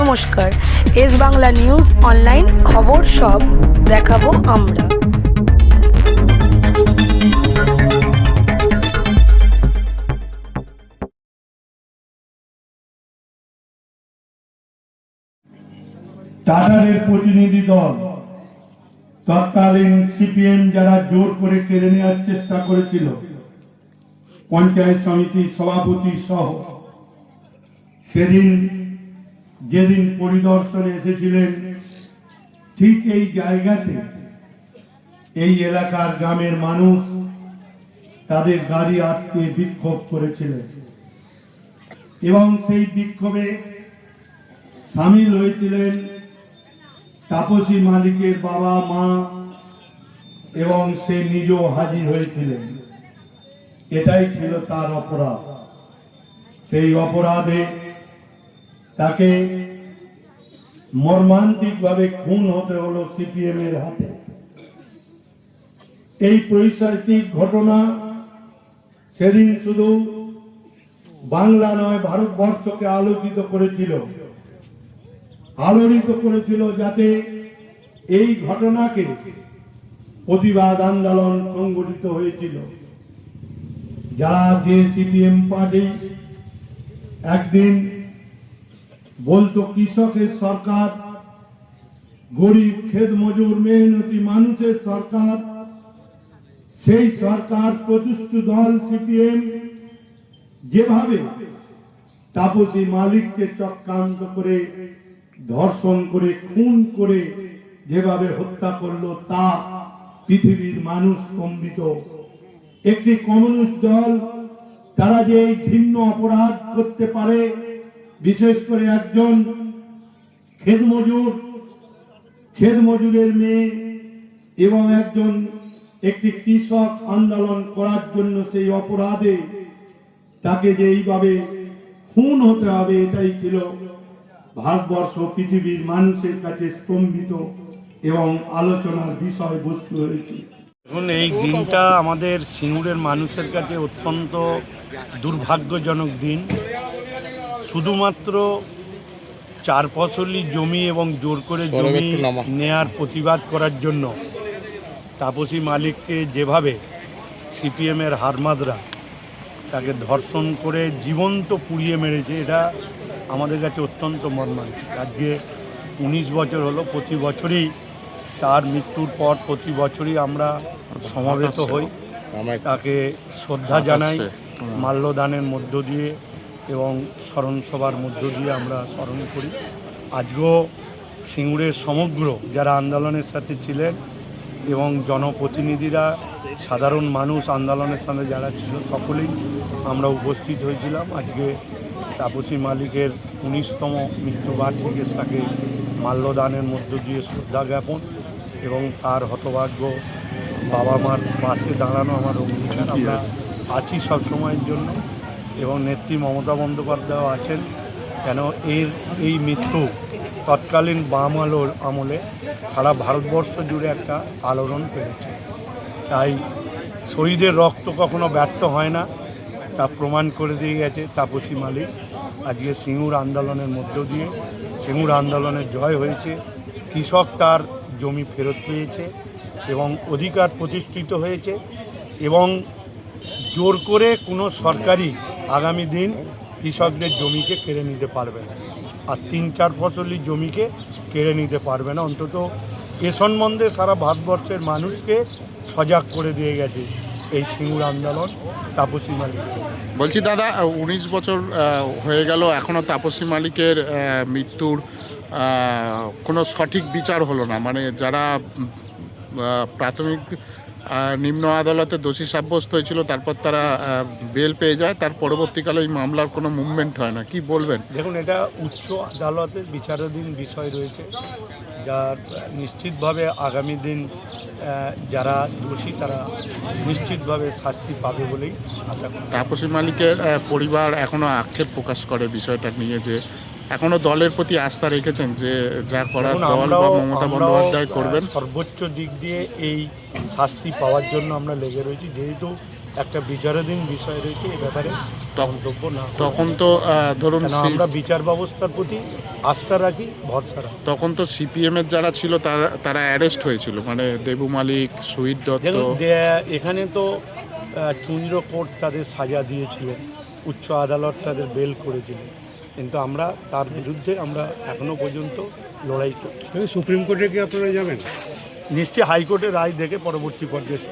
নমস্কার, S Bangla news online খবর সব দেখাবো আমরা। টাটারের প্রতিনিধি দল তৎকালীন সিপিএম যারা জোর করে কেড়ে নেওয়ার চেষ্টা করেছিল, পঞ্চায়েত সমিতির সভাপতি সহ, যেদিন পরিদর্শনে এসেছিলেন, ঠিক এই জায়গাতে এই এলাকার গ্রামের মানুষ তাদের গাড়ি আটকে বিক্ষোভ করেছিলেন এবং সেই বিক্ষোভে সামিল হয়েছিলেন তাপসী মালিকের বাবা মা এবং সে নিজেও হাজির হয়েছিলেন। এটাই ছিল তার অপরাধ। সেই অপরাধে তাকে মর্মান্তিকভাবে খুন হতে হলো সিপিএম এর হাতে। এই পৈশাচিক ঘটনা সেদিন শুধু বাংলা নয়, ভারতবর্ষকে আলোড়িত করেছিল, যাতে এই ঘটনাকে প্রতিবাদ আন্দোলন সংগঠিত হয়েছিল। যারা যে সিপিএম পার্টি একদিন বলতো কৃষকের সরকার, গরিব ক্ষেত মজুর মেহনতি মানুষের সরকার, সেই সরকার প্রতিষ্ঠিত দল সিপিএম যেভাবে তাপসী মালিককে চক্রান্ত করে ধর্ষণ করে খুন করে যেভাবে হত্যা করলো, তা পৃথিবীর মানুষ স্তম্ভিত। একটি কমিউনিস্ট দল তারা যে এই ঘৃণ্য অপরাধ করতে পারে, বিশেষ করে একজন ক্ষেত মজুরের মেয়ে এবং একটি কৃষক আন্দোলন করার জন্য সেই অপরাধে তাকে যে এইভাবে খুন হতে হবে, এটাই ছিল ভারতবর্ষ পৃথিবীর মানুষের কাছে স্তম্ভিত এবং আলোচনার বিষয়বস্তু হয়েছে। এখন এই দিনটা আমাদের সিঙ্গুরের মানুষের কাছে অত্যন্ত দুর্ভাগ্যজনক দিন। শুধুমাত্র 4 ফসলি জমি এবং জোর করে জমি নেয়ার প্রতিবাদ করার জন্য তাপসী মালিককে যেভাবে সিপিএমের হারমাদরা তাকে ধর্ষণ করে জীবন্ত পুড়িয়ে মেরেছে, এটা আমাদের কাছে অত্যন্ত মর্মান্তিক। আজকে 19 বছর হলো। প্রতি বছরই তার মৃত্যুর পর প্রতি বছরই আমরা সমাবেত হই, তাকে শ্রদ্ধা জানাই মাল্যদানের মধ্য দিয়ে এবং স্মরণ সভার মধ্য দিয়ে আমরা স্মরণ করি। আজকেও সিঙ্গুরের সমগ্র যারা আন্দোলনের সাথে ছিলেন এবং জনপ্রতিনিধিরা, সাধারণ মানুষ আন্দোলনের সাথে যারা ছিল, সকলেই আমরা উপস্থিত হয়েছিলাম। আজকে তাপসী মালিকের 19তম মৃত্যুবার্ষিকীর সাথে মাল্যদানের মধ্য দিয়ে শ্রদ্ধা জ্ঞাপন এবং তার হতভাগ্য বাবা মার পাশে দাঁড়ানো আমার অঙ্গীকার। আমরা আছি সবসময়ের জন্য এবং নেত্রী মমতা বন্দ্যোপাধ্যায় আছেন, কেন এই মৃত্যু তৎকালীন বাম আলোর আমলে সারা ভারতবর্ষ জুড়ে একটা আলোড়ন পেয়েছে। তাই শহীদের রক্ত কখনো ব্যর্থ হয় না, তা প্রমাণ করে দিয়ে গেছে তাপসী মালিক। আজকে সিঙ্গুর আন্দোলনের মধ্য দিয়ে সিঙ্গুর আন্দোলনের জয় হয়েছে, কৃষক তার জমি ফেরত পেয়েছে এবং অধিকার প্রতিষ্ঠিত হয়েছে এবং জোর করে কোনো সরকারি আগামী দিন কৃষকদের জমিকে কেড়ে নিতে পারবে না, আর 3-4 ফসলি জমিকে কেড়ে নিতে পারবে না। অন্তত এ সম্বন্ধে সারা ভারতবর্ষের মানুষকে সজাগ করে দিয়ে গেছে এই সিঙ্গুর আন্দোলন তাপসী মালিক। বলছি দাদা, 19 বছর হয়ে গেল, এখনও তাপসী মালিকের মৃত্যুর কোনো সঠিক বিচার হলো না। মানে যারা প্রাথমিক নিম্ন আদালতে দোষী সাব্যস্ত হয়েছিল, তারপর তারা বেল পেয়ে যায়, তার পরবর্তীকালে এই মামলার কোনো মুভমেন্ট হয় না, কি বলবেন? দেখুন, এটা উচ্চ আদালতের বিচারাধীন বিষয় রয়েছে, যার নিশ্চিতভাবে আগামী দিন যারা দোষী তারা নিশ্চিতভাবে শাস্তি পাবে বলেই আশা করি। তাপসী মালিকের পরিবার এখনও আক্ষেপ প্রকাশ করে বিষয়টা নিয়ে, যে এখনো দলের প্রতি আস্থা রেখেছেন যে যা করার দল বা মমতা বন্দ্যোপাধ্যায় করবেন। সর্বোচ্চ দিক দিয়ে এই শাস্তি পাওয়ার জন্য আমরা লেগে রয়েছি, যেহেতু একটা বিচারাধীন বিষয় রয়েছে, এ ব্যাপারে মন্তব্য না। তখন তো ধরুন কেন আমরা বিচার ব্যবস্থার প্রতি আস্থা রাখি, ভরসা রাখি। তখন তো সিপিএমের যারা ছিল তারা অ্যারেস্ট হয়েছিল, মানে দেবু মালিক, শহীদ দত্ত। দেখুন, এখানে তো চুন্দ্র কোর্ট তাদের সাজা দিয়েছিল, উচ্চ আদালত তাদের বেল করেছিল, কিন্তু আমরা তার বিরুদ্ধে আমরা এখনো পর্যন্ত লড়াই করছি। সুপ্রিম কোর্টে কি আপনারা যাবেন? নিশ্চয়ই হাইকোর্টের রায় দেখে পরবর্তী পর্যায়ে